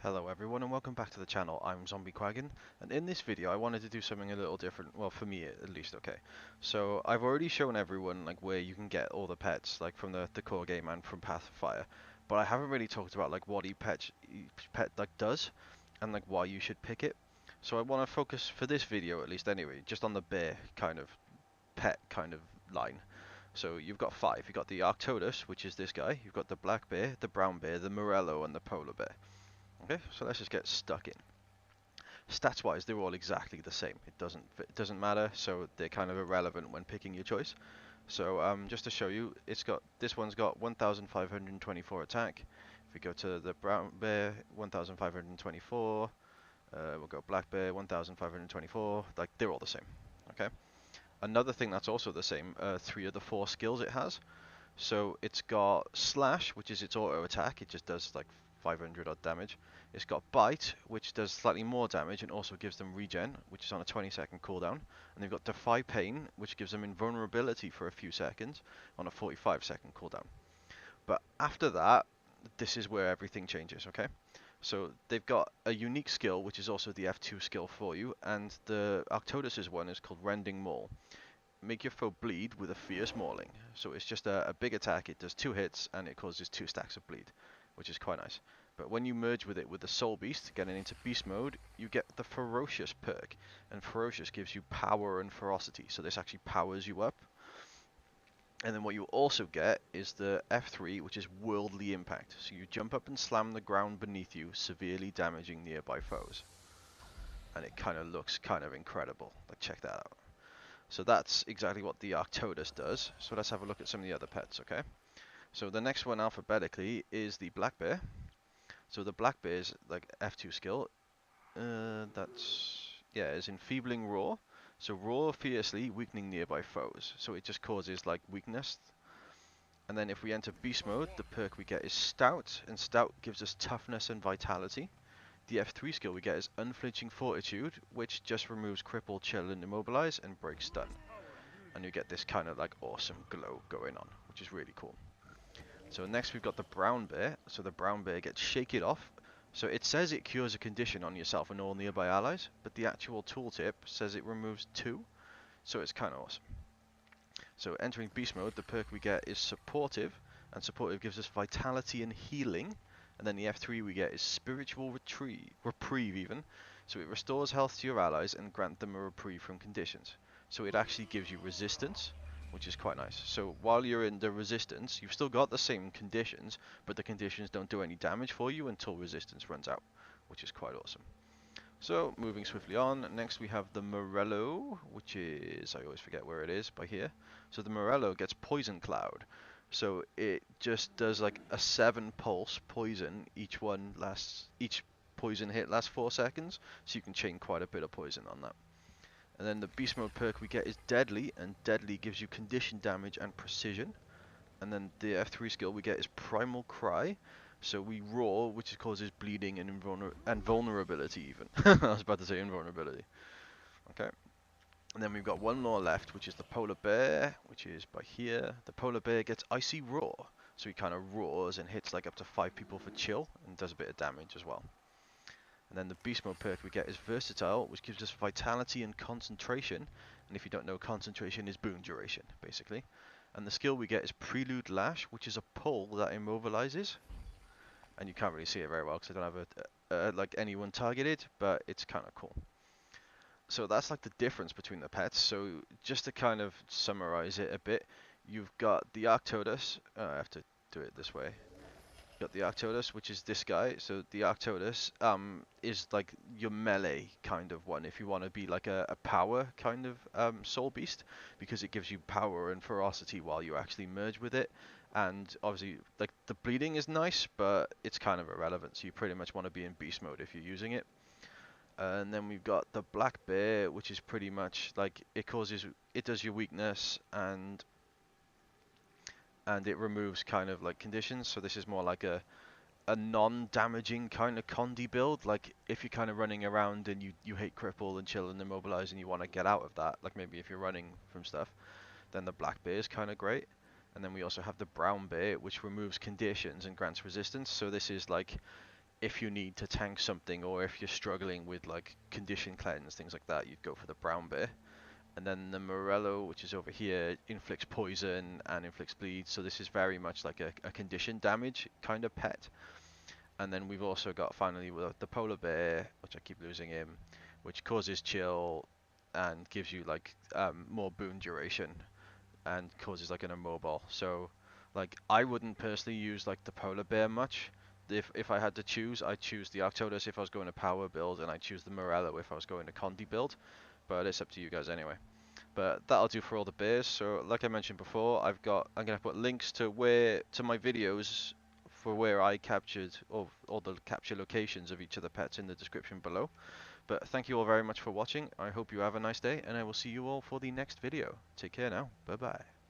Hello everyone and welcome back to the channel. I'm Zombie Quaggin, and in this video I wanted to do something a little different, well for me at least, okay. So I've already shown everyone like where you can get all the pets, like from the core game and from Path of Fire, but I haven't really talked about like what each pet like does and like why you should pick it. So I want to focus for this video at least anyway, just on the bear kind of pet kind of line. So you've got five. You've got the Arcturus, which is this guy. You've got the black bear, the brown bear, the Morello, and the polar bear. Okay, so let's just get stuck in. Stats wise, they're all exactly the same. It doesn't matter, so they're kind of irrelevant when picking your choice. So just to show you, this one's got 1,524 attack. If we go to the brown bear, 1,524. We'll go black bear, 1,524. Like they're all the same. Okay. Another thing that's also the same, three of the four skills it has. So it's got slash, which is its auto attack. It just does like 500 odd damage. It's got bite, which does slightly more damage and also gives them regen, which is on a 20-second cooldown. And they've got defy pain, which gives them invulnerability for a few seconds on a 45-second cooldown. But after that, this is where everything changes, okay? So they've got a unique skill, which is also the F2 skill for you, and the Arcturus' one is called Rending Maul. Make your foe bleed with a fierce mauling. So it's just a big attack, it does 2 hits, and it causes 2 stacks of bleed, which is quite nice. But when you merge with it with the Soulbeast, getting into beast mode, you get the Ferocious perk. And Ferocious gives you power and ferocity, so this actually powers you up. And then what you also get is the F3, which is Worldly Impact. So you jump up and slam the ground beneath you, severely damaging nearby foes. And it kind of looks kind of incredible. Like, check that out. So that's exactly what the Arcturus does. So let's have a look at some of the other pets, okay? So the next one alphabetically is the black bear. So the black bear is like F2 skill. Is enfeebling roar. So roar fiercely, weakening nearby foes. So it just causes like weakness. And then if we enter beast mode, the perk we get is stout, and stout gives us toughness and vitality. The F3 skill we get is unflinching fortitude, which just removes cripple, chill, and immobilize, and breaks stun. And you get this kind of like awesome glow going on, which is really cool. So next we've got the brown bear. So the brown bear gets Shake It Off. So it says it cures a condition on yourself and all nearby allies, but the actual tooltip says it removes 2, so it's kind of awesome. So entering beast mode, the perk we get is supportive, and supportive gives us vitality and healing. And then the F3 we get is spiritual reprieve even. So it restores health to your allies and grant them a reprieve from conditions. So it actually gives you resistance, which is quite nice. So while you're in the resistance, you've still got the same conditions, but the conditions don't do any damage for you until resistance runs out, which is quite awesome. So moving swiftly on, next we have the Morello, which is, I always forget where it is, by here. So the Morello gets Poison Cloud. So it just does like a 7 pulse poison, each poison hit lasts 4 seconds, so you can chain quite a bit of poison on that. And then the beast mode perk we get is Deadly, and Deadly gives you condition damage and precision. And then the F3 skill we get is Primal Cry. So we roar, which causes bleeding and vulnerability even. I was about to say invulnerability. Okay. And then we've got one more left, which is the polar bear, which is by here. The polar bear gets Icy Roar. So he kind of roars and hits like up to 5 people for chill and does a bit of damage as well. And then the beast mode perk we get is Versatile, which gives us vitality and concentration. And if you don't know, concentration is boon duration, basically. And the skill we get is Prelude Lash, which is a pull that immobilizes. And you can't really see it very well because I don't have like anyone targeted, but it's kind of cool. So that's like the difference between the pets. So just to kind of summarize it a bit, you've got the Arcturus. I have to do it this way. Got the Arcturus, which is this guy. So the Arcturus is like your melee kind of one if you want to be like a power kind of Soulbeast, because it gives you power and ferocity while you actually merge with it. And obviously like the bleeding is nice, but it's kind of irrelevant, so you pretty much want to be in beast mode if you're using it. And then we've got the black bear, which is pretty much like it does your weakness and it removes kind of like conditions. So this is more like a non-damaging kind of Condi build. Like if you're kind of running around and you hate cripple and chill and immobilize and you want to get out of that, like maybe if you're running from stuff, then the black bear is kind of great. And then we also have the brown bear, which removes conditions and grants resistance. So this is like if you need to tank something, or if you're struggling with like condition cleanse, things like that, you'd go for the brown bear. And then the Morello, which is over here, inflicts poison and inflicts bleed, so this is very much like a condition damage kind of pet. And then we've also got finally the polar bear, which I keep losing him, which causes chill and gives you like more boon duration and causes like an immobile. So like I wouldn't personally use like the polar bear much. If I had to choose, I'd choose the Arcturus if I was going to power build, and I'd choose the Morello if I was going to Condi build. But it's up to you guys anyway. But that'll do for all the bears. So like I mentioned before, I'm gonna put links to my videos for where I captured all the capture locations of each of the pets in the description below. But thank you all very much for watching. I hope you have a nice day, and I will see you all for the next video. Take care now. Bye bye.